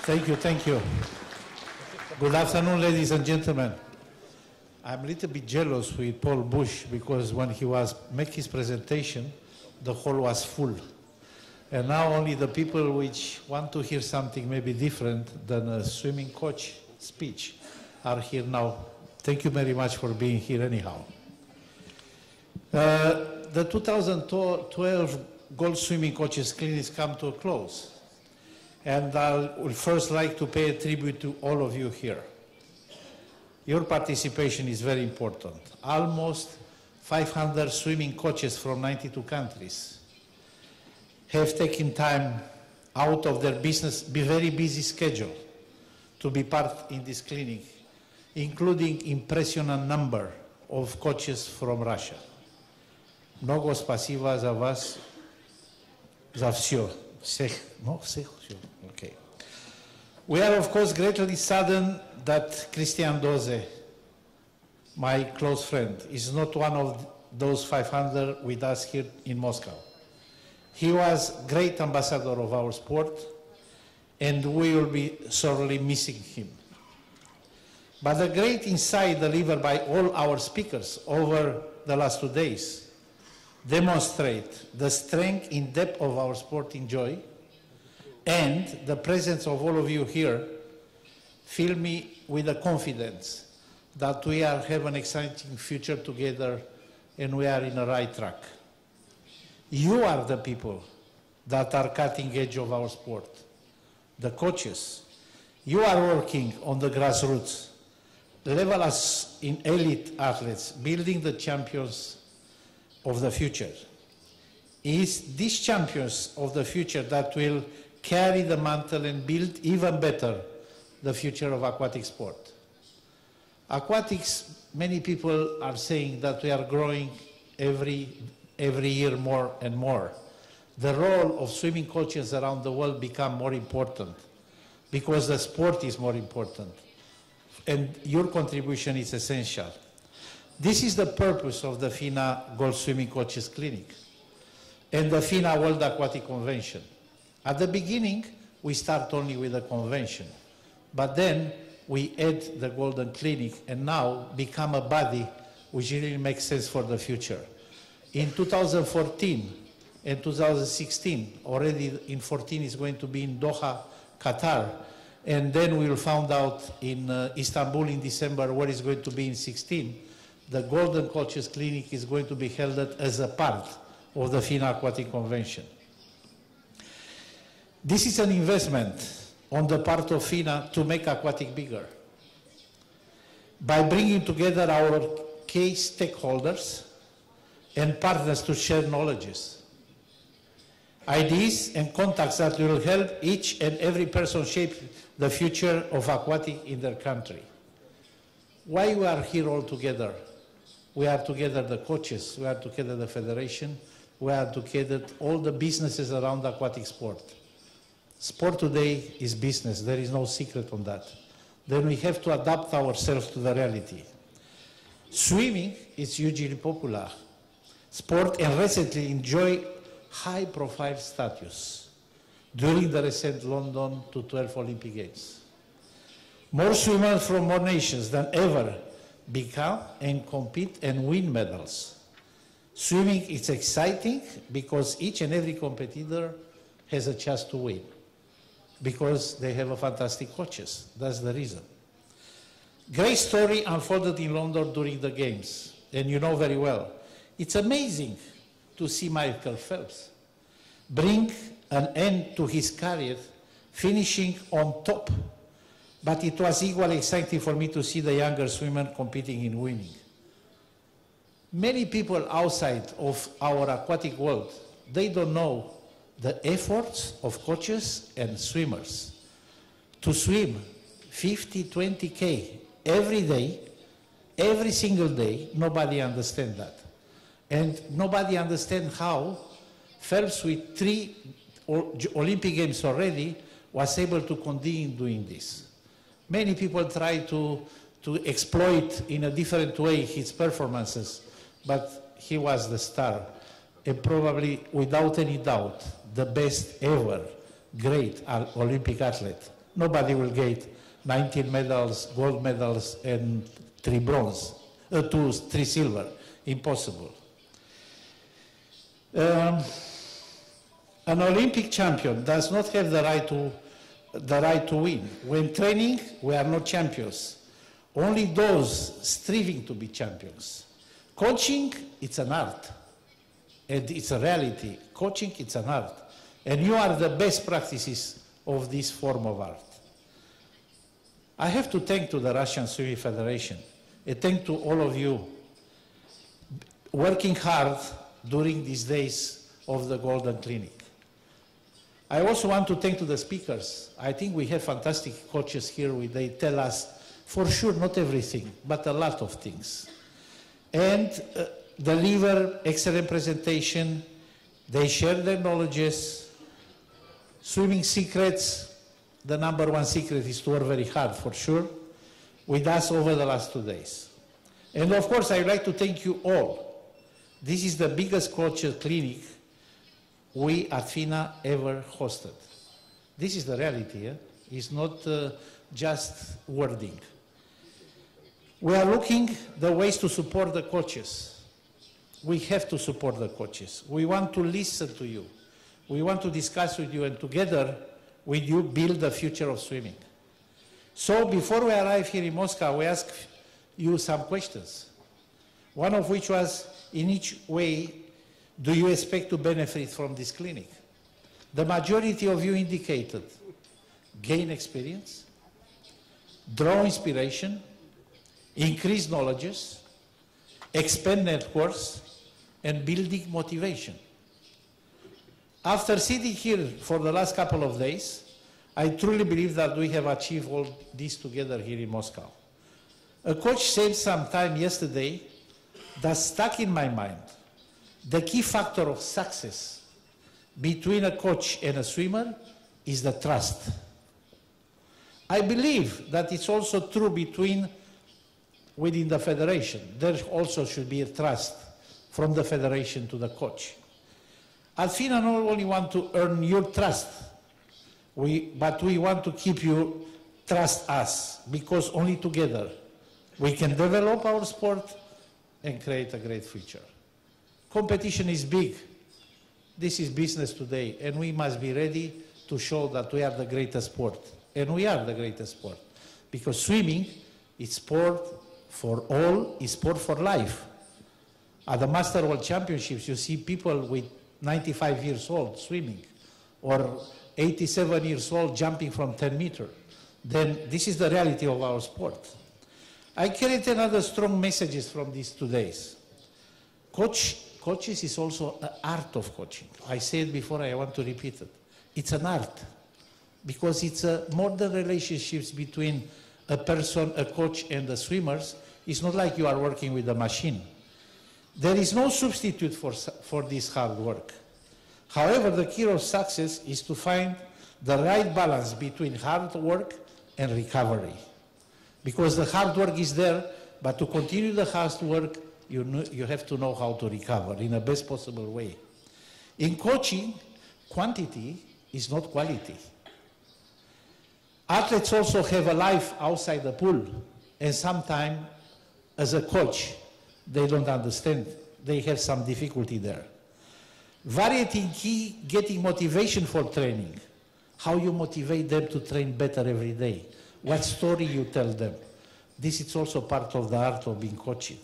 Thank you, thank you. Good afternoon, ladies and gentlemen. I'm a little bit jealous with Paul Bush because when he was making his presentation, the hall was full. And now only the people which want to hear something maybe different than a swimming coach speech are here now. Thank you very much for being here anyhow. The 2012 Gold Swimming Coaches Clinics come to a close. And I would first like to pay a tribute to all of you here. Your participation is very important. Almost 500 swimming coaches from 92 countries have taken time out of their very busy schedule to be part in this clinic, including impressionant number of coaches from Russia. Много спасибо за вас, за все. Okay. We are, of course, greatly saddened that Christian Doze, my close friend, is not one of those 500 with us here in Moscow. He was a great ambassador of our sport, and we will be sorely missing him. But the great insight delivered by all our speakers over the last 2 days demonstrate the strength and depth of our sporting joy, and the presence of all of you here fill me with the confidence that we have an exciting future together and we are in the right track. You are the people that are cutting edge of our sport, the coaches. You are working on the grassroots, level us in elite athletes, building the champions of the future. It's these champions of the future that will carry the mantle and build even better the future of aquatic sport. Aquatics, many people are saying that we are growing every year more and more. The role of swimming coaches around the world become more important because the sport is more important and your contribution is essential. This is the purpose of the FINA Gold Swimming Coaches Clinic and the FINA World Aquatic Convention. At the beginning, we start only with the convention, but then we add the Golden Clinic and now become a body which really makes sense for the future. In 2014 and 2016, already in 14 is going to be in Doha, Qatar, and then we will find out in Istanbul in December where it's going to be in 16. The Golden Coaches Clinic is going to be held as a part of the FINA Aquatic Convention. This is an investment on the part of FINA to make aquatic bigger. By bringing together our key stakeholders and partners to share knowledges, ideas and contacts that will help each and every person shape the future of aquatic in their country. Why we are here all together? We are together the coaches, we are together the federation, we are together all the businesses around aquatic sport. Sport today is business, there is no secret on that. Then we have to adapt ourselves to the reality. Swimming is hugely popular. Sport and recently enjoy high profile status during the recent London 2012 Olympic Games. More swimmers from more nations than ever become and compete and win medals. Swimming is exciting because each and every competitor has a chance to win because they have a fantastic coaches. That's the reason. Great story unfolded in London during the games, and you know very well. It's amazing to see Michael Phelps bring an end to his career, finishing on top. But it was equally exciting for me to see the younger swimmer competing in winning. Many people outside of our aquatic world, they don't know the efforts of coaches and swimmers to swim 50, 20K every day, every single day. Nobody understands that. And nobody understands how Phelps, with 3 Olympic Games already, was able to continue doing this. Many people try to exploit in a different way his performances, but he was the star, and probably, without any doubt, the best ever great Olympic athlete Nobody will get 19 medals, gold medals, and 3 bronze, 3 silver. Impossible. An Olympic champion does not have the right to win. When training, we are not champions. Only those striving to be champions. Coaching, it's an art. And it's a reality. Coaching, it's an art. And you are the best practices of this form of art. I have to thank to the Russian Swimming Federation. And thank to all of you working hard during these days of the Golden Clinic. I also want to thank to the speakers. I think we have fantastic coaches here. They tell us, for sure, not everything, but a lot of things. And deliver excellent presentation. They share their knowledges. Swimming secrets. The number one secret is to work very hard, for sure, with us over the last 2 days. And of course, I would like to thank you all. This is the biggest culture clinic we at FINA ever hosted. This is the reality. It's not just wording. We are looking the ways to support the coaches. We have to support the coaches. We want to listen to you. We want to discuss with you, and together with you build the future of swimming. So before we arrive here in Moscow, we ask you some questions. One of which was, in each way, do you expect to benefit from this clinic? The majority of you indicated gain experience, draw inspiration, increase knowledges, expand networks, and building motivation. After sitting here for the last couple of days, I truly believe that we have achieved all this together here in Moscow. A coach said sometime yesterday that stuck in my mind. The key factor of success between a coach and a swimmer is the trust. I believe that it's also true within the federation. There also should be a trust from the federation to the coach. At FINA, not only want to earn your trust, but we want to keep you trust us, because only together we can develop our sport and create a great future. Competition is big. This is business today, and we must be ready to show that we are the greatest sport. And we are the greatest sport, because swimming is sport for all, is sport for life. At the Master World Championships, you see people with 95 years old swimming, or 87 years old jumping from 10 meters. Then this is the reality of our sport. I carried another strong messages from these 2 days. Coaches is also an art of coaching. I said before, I want to repeat it. It's an art, because it's more than relationships between a person, a coach, and the swimmers. It's not like you are working with a machine. There is no substitute for this hard work. However, the key of success is to find the right balance between hard work and recovery. Because the hard work is there, but to continue the hard work, you have to know how to recover in the best possible way. In coaching, quantity is not quality. Athletes also have a life outside the pool, and sometimes, as a coach, they don't understand. They have some difficulty there. Variety in key, getting motivation for training. How you motivate them to train better every day. What story you tell them. This is also part of the art of being coaching.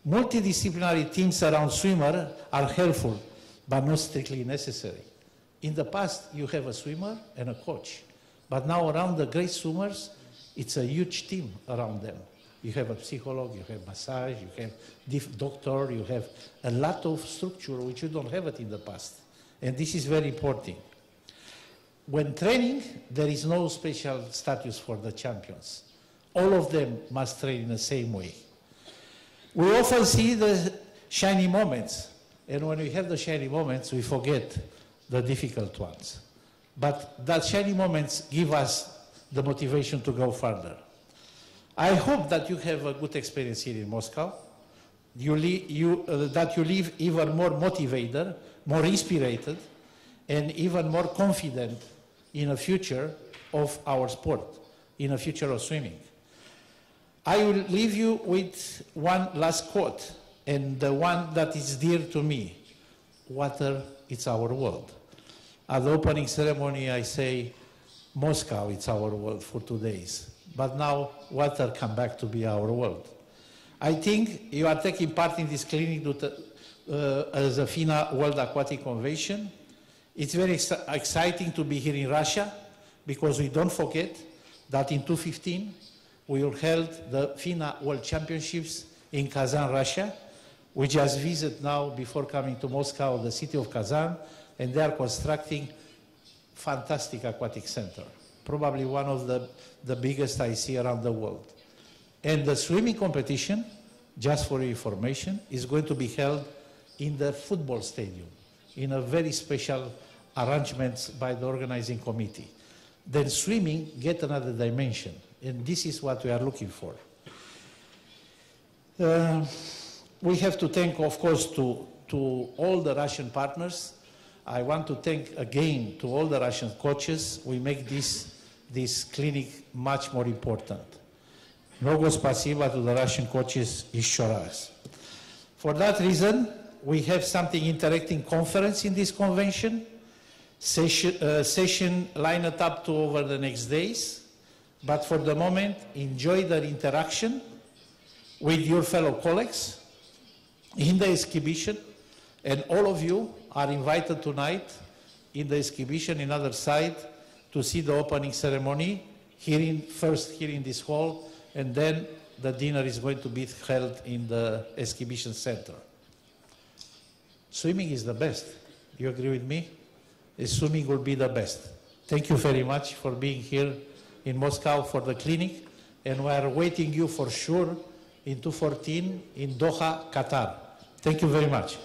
Multidisciplinary teams around swimmer are helpful, but not strictly necessary. In the past, you have a swimmer and a coach. But now around the great swimmers, it's a huge team around them. You have a psychologist, you have massage, you have doctor, you have a lot of structure which you don't have it in the past. And this is very important. When training, there is no special status for the champions. All of them must train in the same way. We often see the shiny moments, and when we have the shiny moments, we forget the difficult ones. But that shiny moments give us the motivation to go further. I hope that you have a good experience here in Moscow, that you leave even more motivated, more inspired, and even more confident in a future of our sport, in the future of swimming. I will leave you with one last quote, and the one that is dear to me. Water, it's our world. At the opening ceremony, I say, Moscow, it's our world for 2 days. But now, water come back to be our world. I think you are taking part in this clinic as a FINA World Aquatic Convention. It's very exciting to be here in Russia, because we don't forget that in 2015, we will hold the FINA World Championships in Kazan, Russia. We just visited now, before coming to Moscow, the city of Kazan, and they are constructing fantastic aquatic center, probably one of the biggest I see around the world. And the swimming competition, just for your information, is going to be held in the football stadium, in a very special arrangements by the organizing committee. Then swimming get another dimension, and this is what we are looking for. We have to thank, of course, to all the Russian partners. I want to thank again to all the Russian coaches. We make this clinic much more important. Много спасибо to the Russian coaches еще раз. For that reason, we have something interacting conference in this convention, session lined up to over the next days. But for the moment, enjoy the interaction with your fellow colleagues in the exhibition, and all of you are invited tonight in the exhibition in other side to see the opening ceremony, first here in this hall, and then the dinner is going to be held in the exhibition center. Swimming is the best. You agree with me? Swimming will be the best. Thank you very much for being here in Moscow for the clinic, and we are waiting you for sure in 2014 in Doha, Qatar. Thank you very much.